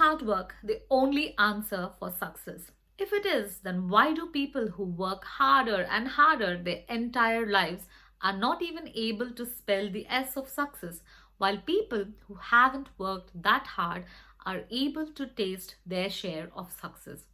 hard work the only answer for success? If it is, then why do people who work harder and harder their entire lives are not even able to spell the S of success, while people who haven't worked that hard are able to taste their share of success?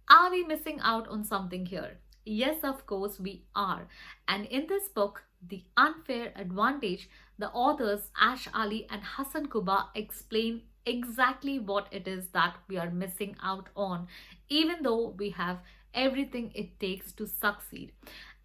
Are we missing out on something here? Yes, of course, we are. And in this book, The Unfair Advantage, the authors Ash Ali and Hassan Kubba explain exactly what it is that we are missing out on, even though we have everything it takes to succeed.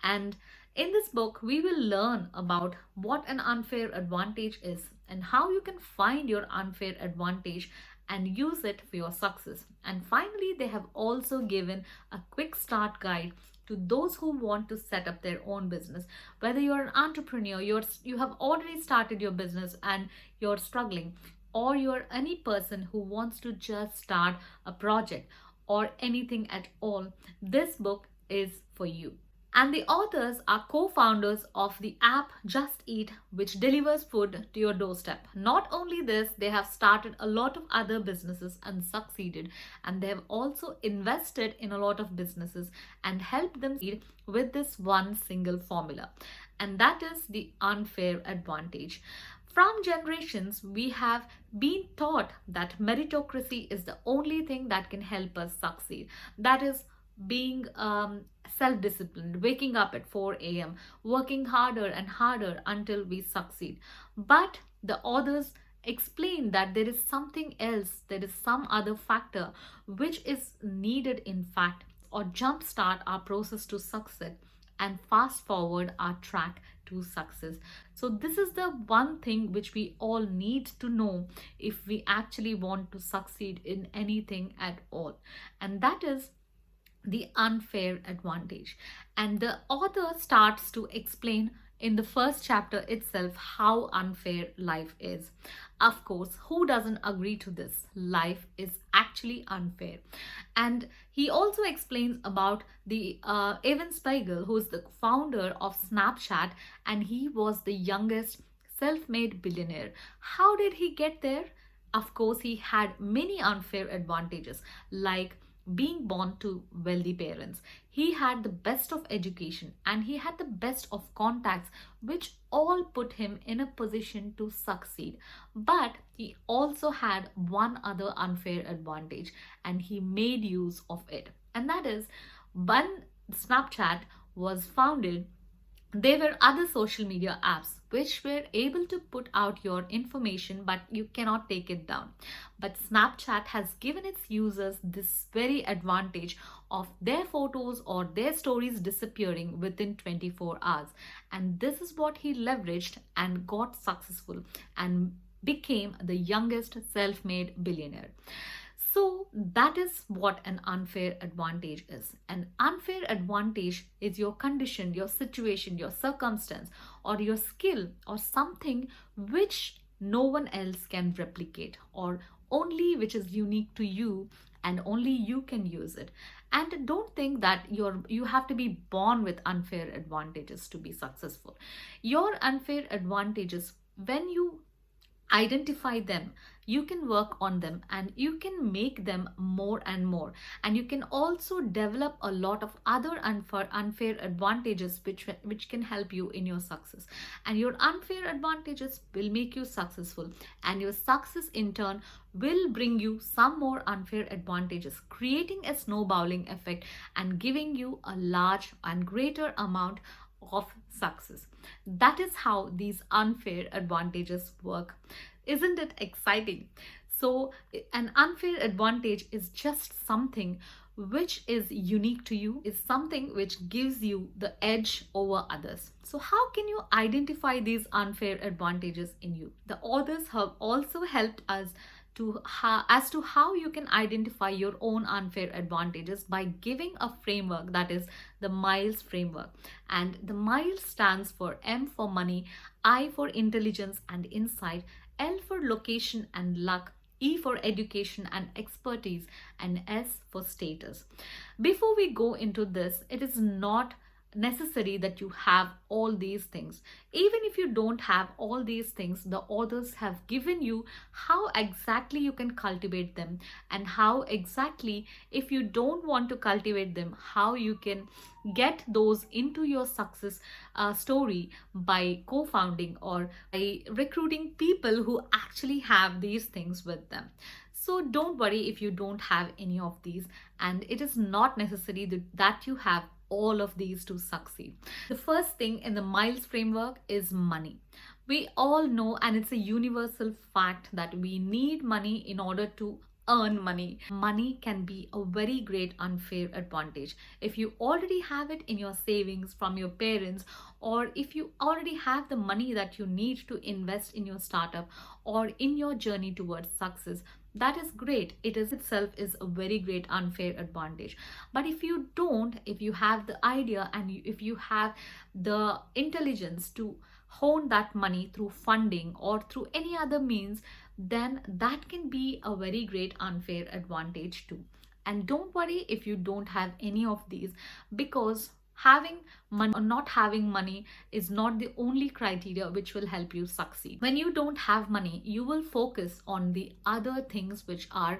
And in this book, we will learn about what an unfair advantage is and how you can find your unfair advantage and use it for your success. And finally, they have also given a quick start guide to those who want to set up their own business. Whether you're an entrepreneur, you have already started your business and you're struggling, or you're any person who wants to just start a project or anything at all, this book is for you. And the authors are co-founders of the app Just Eat, which delivers food to your doorstep. Not only this, they have started a lot of other businesses and succeeded, and they have also invested in a lot of businesses and helped them succeed with this one single formula, and that is the unfair advantage. From generations, we have been taught that meritocracy is the only thing that can help us succeed. That is being self-disciplined, waking up at 4 a.m., working harder and harder until we succeed. But the authors explain that there is something else, there is some other factor which is needed in fact, or jumpstart our process to succeed and fast forward our track to success. So this is the one thing which we all need to know if we actually want to succeed in anything at all, and that is the unfair advantage. And the author starts to explain in the first chapter itself how unfair life is. Of course, who doesn't agree to this? Life is actually unfair. And he also explains about the Evan Spiegel, who is the founder of Snapchat, and he was the youngest self-made billionaire. How did he get there? Of course, he had many unfair advantages, like being born to wealthy parents. He had the best of education and he had the best of contacts, which all put him in a position to succeed. But he also had one other unfair advantage, and he made use of it. And that is, when Snapchat was founded, there were other social media apps which were able to put out your information, but you cannot take it down. But Snapchat has given its users this very advantage of their photos or their stories disappearing within 24 hours. And this is what he leveraged and got successful and became the youngest self-made billionaire. So that is what an unfair advantage is. An unfair advantage is your condition, your situation, your circumstance, or your skill, or something which no one else can replicate, or only which is unique to you and only you can use it. And don't think that you have to be born with unfair advantages to be successful. Your unfair advantages, when you identify them, you can work on them and you can make them more and more, and you can also develop a lot of other unfair advantages which can help you in your success. And your unfair advantages will make you successful, and your success in turn will bring you some more unfair advantages, creating a snowballing effect and giving you a large and greater amount of success. That is how these unfair advantages work. Isn't it exciting? So an unfair advantage is just something which is unique to you, is something which gives you the edge over others. So how can you identify these unfair advantages in you? The authors have also helped us as to how you can identify your own unfair advantages by giving a framework, that is the MILES framework. And the MILES stands for M for money, I for intelligence and insight, L for location and luck, E for education and expertise, and S for status. Before we go into this, it is not necessary that you have all these things. Even if you don't have all these things, the authors have given you how exactly you can cultivate them, and how exactly, if you don't want to cultivate them, how you can get those into your success story by co-founding or by recruiting people who actually have these things with them. So don't worry if you don't have any of these, and it is not necessary that you have all of these to succeed. The first thing in the miles framework is money. We all know, and it's a universal fact, that we need money in order to earn money. Money can be a very great unfair advantage. If you already have it in your savings from your parents, or if you already have the money that you need to invest in your startup or in your journey towards success, that is great. It is itself is a very great unfair advantage. But if you don't, if you have the idea and if you have the intelligence to hone that money through funding or through any other means, then that can be a very great unfair advantage too. And don't worry if you don't have any of these, because having money or not having money is not the only criteria which will help you succeed. When you don't have money, you will focus on the other things which are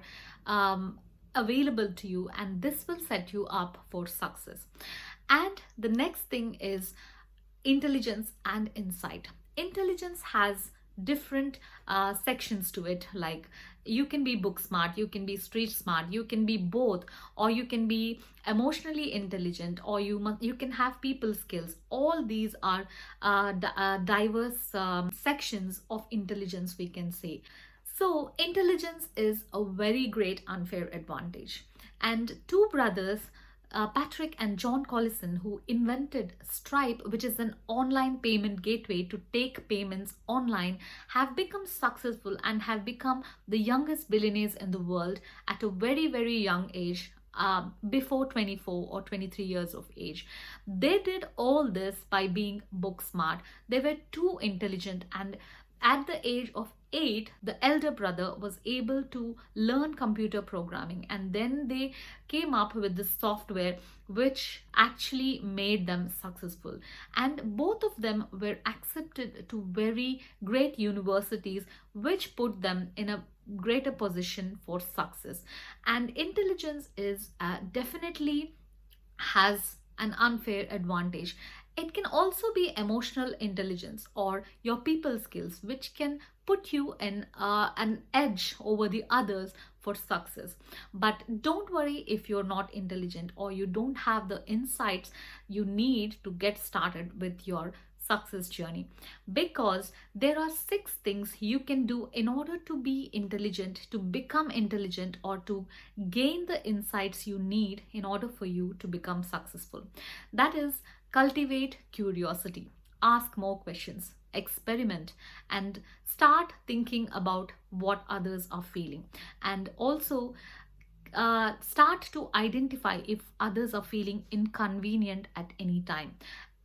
available to you, and this will set you up for success. And the next thing is intelligence and insight. Intelligence has different sections to it. Like, you can be book smart, you can be street smart, you can be both, or you can be emotionally intelligent, or you can have people skills. All these are diverse sections of intelligence, we can say. So intelligence is a very great unfair advantage. And two brothers, Patrick and John Collison, who invented Stripe, which is an online payment gateway to take payments online, have become successful and have become the youngest billionaires in the world at a very, very young age. Before 24 or 23 years of age. They did all this by being book smart. They were too intelligent, and at the age of 8, the elder brother was able to learn computer programming, and then they came up with the software which actually made them successful. And both of them were accepted to very great universities, which put them in a greater position for success. And intelligence is definitely has an unfair advantage. It can also be emotional intelligence or your people skills, which can put you in an edge over the others for success. But don't worry if you're not intelligent or you don't have the insights you need to get started with your success journey, because there are 6 things you can do in order to be intelligent, to become intelligent, or to gain the insights you need in order for you to become successful. That is, cultivate curiosity, ask more questions, experiment, and start thinking about what others are feeling. And also start to identify if others are feeling inconvenient at any time.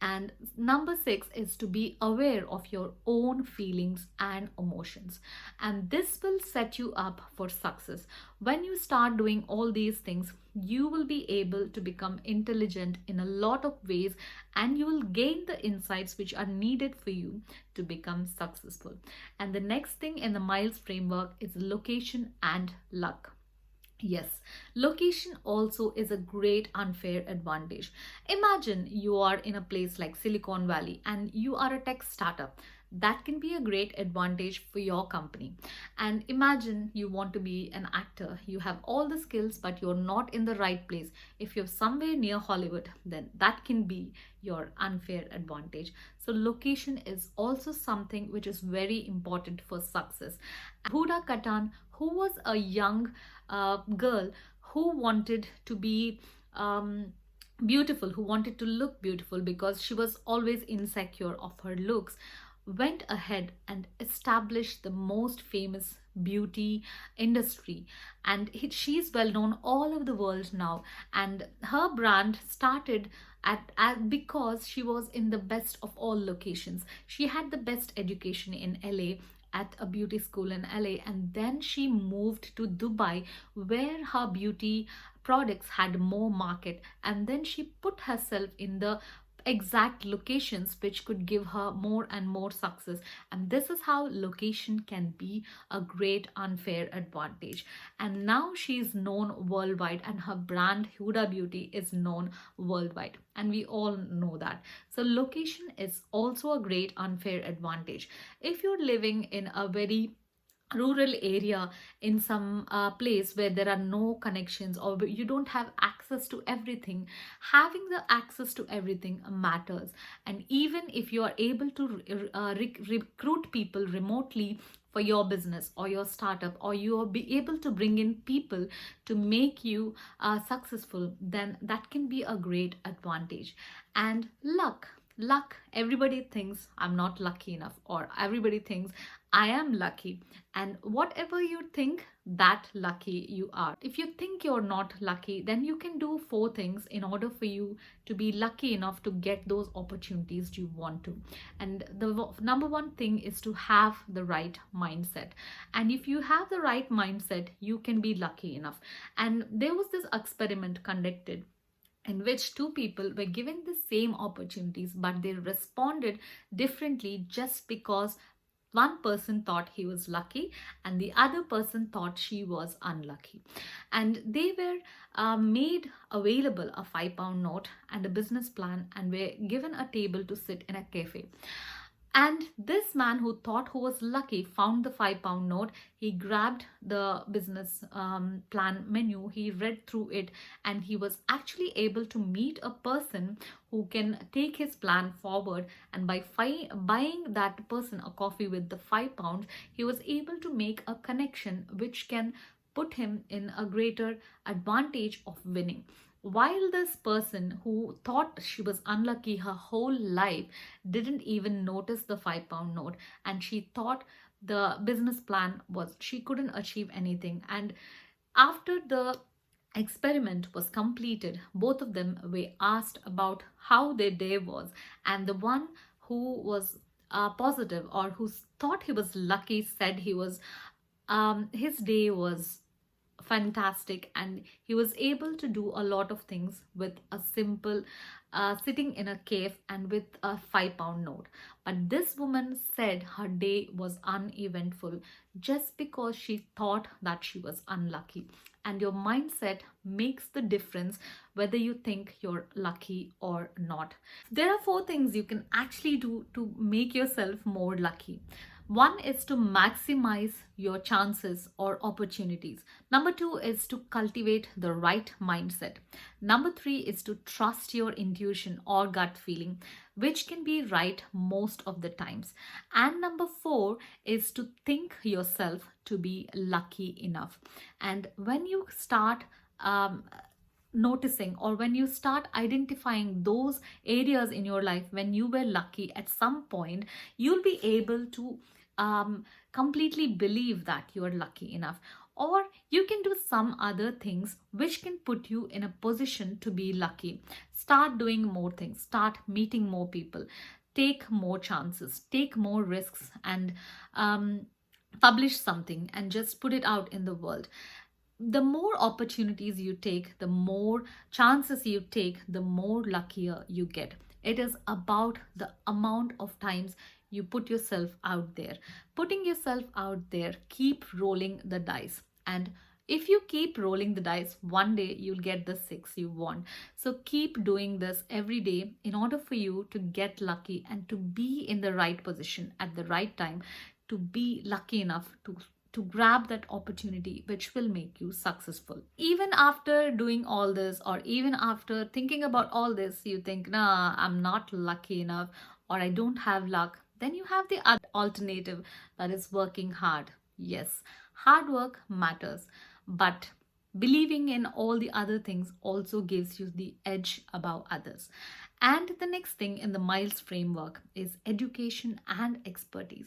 And number 6 is to be aware of your own feelings and emotions. And this will set you up for success. When you start doing all these things, you will be able to become intelligent in a lot of ways, and you will gain the insights which are needed for you to become successful. And the next thing in the miles framework is location and luck. Yes, location also is a great unfair advantage. Imagine you are in a place like Silicon Valley and you are a tech startup. That can be a great advantage for your company. And imagine you want to be an actor. You have all the skills, but you're not in the right place. If you're somewhere near Hollywood, then that can be your unfair advantage. So location is also something which is very important for success. Huda Katan, who was a young girl who wanted to be beautiful, who wanted to look beautiful because she was always insecure of her looks, went ahead and established the most famous beauty industry, and she's well known all over the world now. And her brand started because she was in the best of all locations. She had the best education in LA at a beauty school in LA, and then she moved to Dubai where her beauty products had more market, and then she put herself in the exact locations which could give her more and more success. And this is how location can be a great unfair advantage. And now she is known worldwide, and her brand Huda Beauty is known worldwide, and we all know that. So location is also a great unfair advantage. If you're living in a very rural area, in some place where there are no connections, or where you don't have access to everything, having the access to everything matters. And even if you are able to recruit people remotely for your business or your startup, or you are be able to bring in people to make you successful, then that can be a great advantage. And luck, everybody thinks I'm not lucky enough, or everybody thinks I am lucky. And whatever you think, that lucky you are. If you think you're not lucky, then you can do four things in order for you to be lucky enough to get those opportunities you want to. And the number one thing is to have the right mindset. And if you have the right mindset, you can be lucky enough. And there was this experiment conducted in which two people were given the same opportunities, but they responded differently just because one person thought he was lucky and the other person thought she was unlucky. And they were made available a £5 note and a business plan, and were given a table to sit in a cafe. And this man who was lucky found the £5 note. He grabbed the business plan menu, he read through it, and he was actually able to meet a person who can take his plan forward. And by buying that person a coffee with the £5, he was able to make a connection which can put him in a greater advantage of winning. While this person who thought she was unlucky her whole life didn't even notice the £5 note, and she thought the business plan was, she couldn't achieve anything. And after the experiment was completed, both of them were asked about how their day was, and the one who was positive, or who thought he was lucky, said his day was fantastic, and he was able to do a lot of things with a simple sitting in a cave and with a £5 note. But this woman said her day was uneventful just because she thought that she was unlucky. And your mindset makes the difference whether you think you're lucky or not. There are four things you can actually do to make yourself more lucky. One is to maximize your chances or opportunities. Number two is to cultivate the right mindset. Number three is to trust your intuition or gut feeling, which can be right most of the times. And number four is to think yourself to be lucky enough. And when you start noticing, or when you start identifying those areas in your life when you were lucky at some point, you'll be able to completely believe that you are lucky enough. Or you can do some other things which can put you in a position to be lucky. Start doing more things, start meeting more people, take more chances, take more risks, and publish something and just put it out in the world. The more opportunities you take, the more chances you take, the more luckier you get. It is about the amount of times you put yourself out there. Putting yourself out there, keep rolling the dice. And if you keep rolling the dice, one day you'll get the six you want. So keep doing this every day in order for you to get lucky and to be in the right position at the right time, to be lucky enough to grab that opportunity which will make you successful. Even after doing all this, or even after thinking about all this, you think, nah, I'm not lucky enough, or I don't have luck, then you have the alternative, that is working hard. Yes, hard work matters, but believing in all the other things also gives you the edge above others. And the next thing in the Miles framework is education and expertise.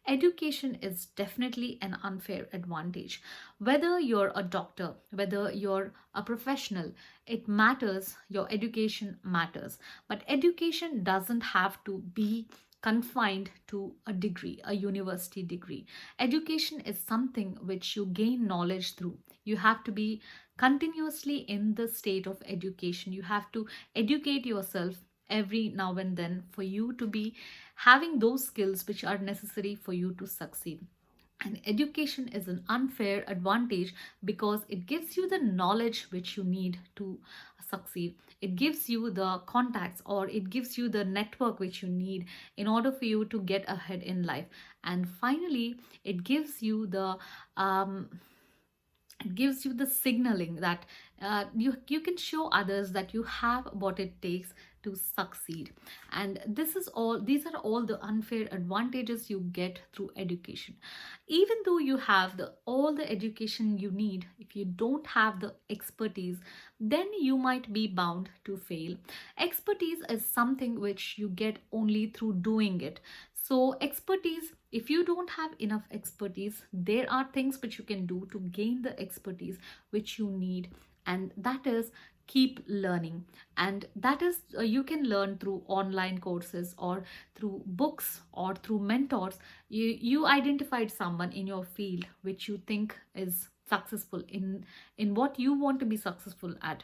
Education is definitely an unfair advantage. Whether you're a doctor, whether you're a professional, it matters. Your education matters. But education doesn't have to be confined to a degree, a university degree. Education is something which you gain knowledge through. You have to be continuously in the state of education. You have to educate yourself every now and then for you to be having those skills which are necessary for you to succeed. And education is an unfair advantage because it gives you the knowledge which you need to succeed. It gives you the contacts, or it gives you the network which you need in order for you to get ahead in life. And finally, it gives you the um, it gives you the signaling that you can show others that you have what it takes to succeed. And these are all the unfair advantages you get through education. Even though you have all the education you need, if you don't have the expertise, then you might be bound to fail. Expertise is something which you get only through doing it. So expertise, if you don't have enough expertise, there are things which you can do to gain the expertise which you need, and that is keep learning. And that is you can learn through online courses, or through books, or through mentors. You identified someone in your field which you think is successful in what you want to be successful at.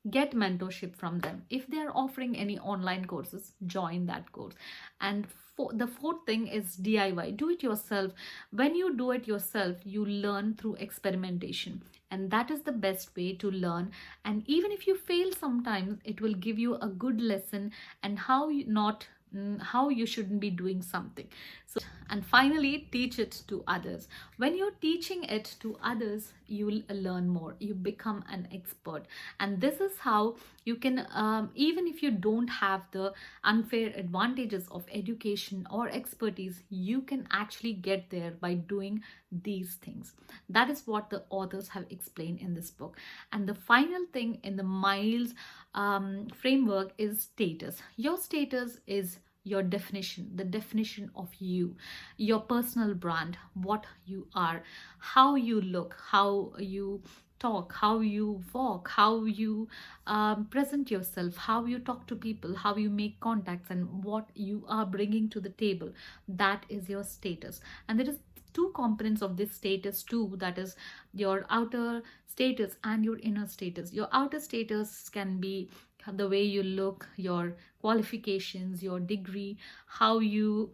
Get mentorship from them. If they are offering any online courses, join that course. And the fourth thing is DIY, do it yourself. When you do it yourself, you learn through experimentation, and that is the best way to learn. And even if you fail sometimes, it will give you a good lesson, and how you shouldn't be doing something. So, and finally, teach it to others. When you're teaching it to others, you will learn more, you become an expert. And this is how you can, even if you don't have the unfair advantages of education or expertise, you can actually get there by doing these things. That is what the authors have explained in this book. And the final thing in the Miles framework is status. Your status is your definition, the definition of you, your personal brand, what you are, how you look, how you talk, how you walk, how you present yourself, how you talk to people, how you make contacts, and what you are bringing to the table. That is your status. And there is two components of this status too, that is your outer status and your inner status. Your outer status can be the way you look, your qualifications, your degree, how you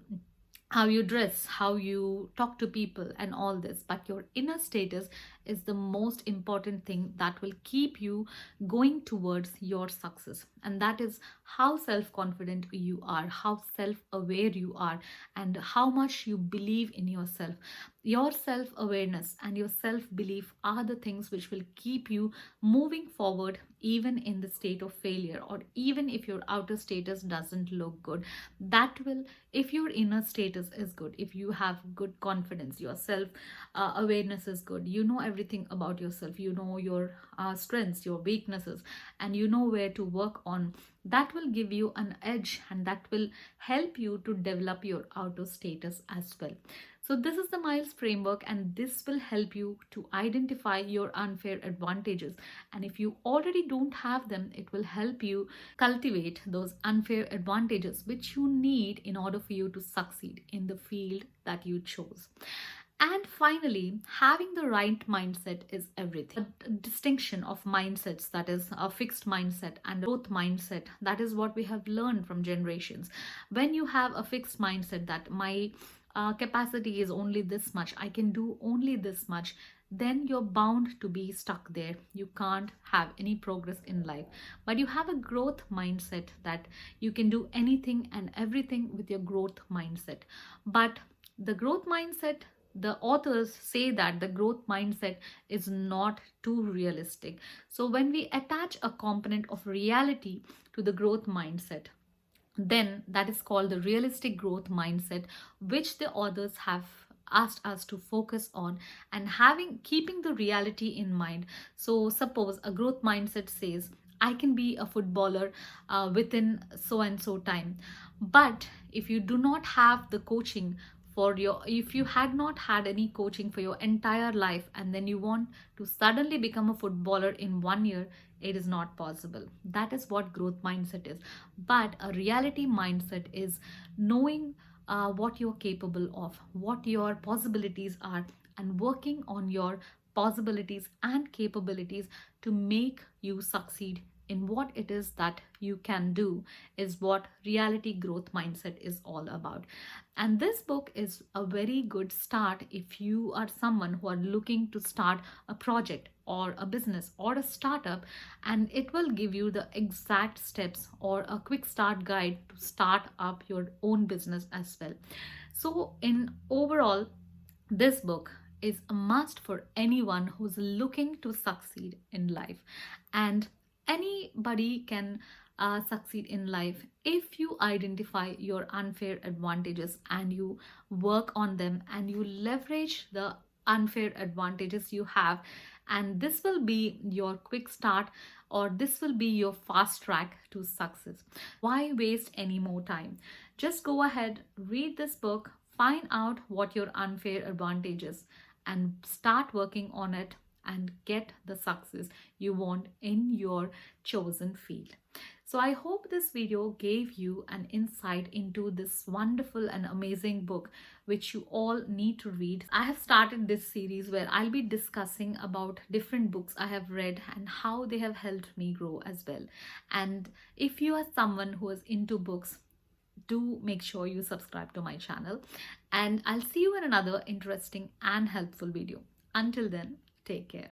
dress, how you talk to people, and all this. But your inner status is the most important thing that will keep you going towards your success. And that is how self-confident you are, how self-aware you are, and how much you believe in yourself. Your self-awareness and your self-belief are the things which will keep you moving forward, even in the state of failure, or even if your outer status doesn't look good. That will, if your inner status is good, if you have good confidence, your self awareness is good, you know everything about yourself, you know your strengths, your weaknesses, and you know where to work on, that will give you an edge, and that will help you to develop your outer status as well. So this is the Miles framework, and this will help you to identify your unfair advantages. And if you already don't have them, it will help you cultivate those unfair advantages which you need in order for you to succeed in the field that you chose. And finally, having the right mindset is everything. A distinction of mindsets, that is a fixed mindset and a growth mindset, that is what we have learned from generations. When you have a fixed mindset that my capacity is only this much, I can do only this much, then you're bound to be stuck there. You can't have any progress in life. But you have a growth mindset that you can do anything and everything with your growth mindset. But the growth mindset, the authors say that the growth mindset is not too realistic. So when we attach a component of reality to the growth mindset, then that is called the realistic growth mindset, which the authors have asked us to focus on, and keeping the reality in mind. So suppose a growth mindset says, I can be a footballer within so and so time. But if you do not have the coaching if you had not had any coaching for your entire life, and then you want to suddenly become a footballer in 1 year, it is not possible. That is what growth mindset is. But a reality mindset is knowing what you're capable of, what your possibilities are, and working on your possibilities and capabilities to make you succeed in what it is that you can do is what reality growth mindset is all about. And this book is a very good start if you are someone who are looking to start a project or a business or a startup, and it will give you the exact steps or a quick start guide to start up your own business as well. So in overall, this book is a must for anyone who's looking to succeed in life. And anybody can succeed in life if you identify your unfair advantages and you work on them and you leverage the unfair advantages you have. And this will be your quick start, or this will be your fast track to success. Why waste any more time? Just go ahead, read this book, find out what your unfair advantage is, and start working on it and get the success you want in your chosen field. So I hope this video gave you an insight into this wonderful and amazing book which you all need to read. I have started this series where I'll be discussing about different books I have read and how they have helped me grow as well. And if you are someone who is into books, do make sure you subscribe to my channel, and I'll see you in another interesting and helpful video. Until then, take care.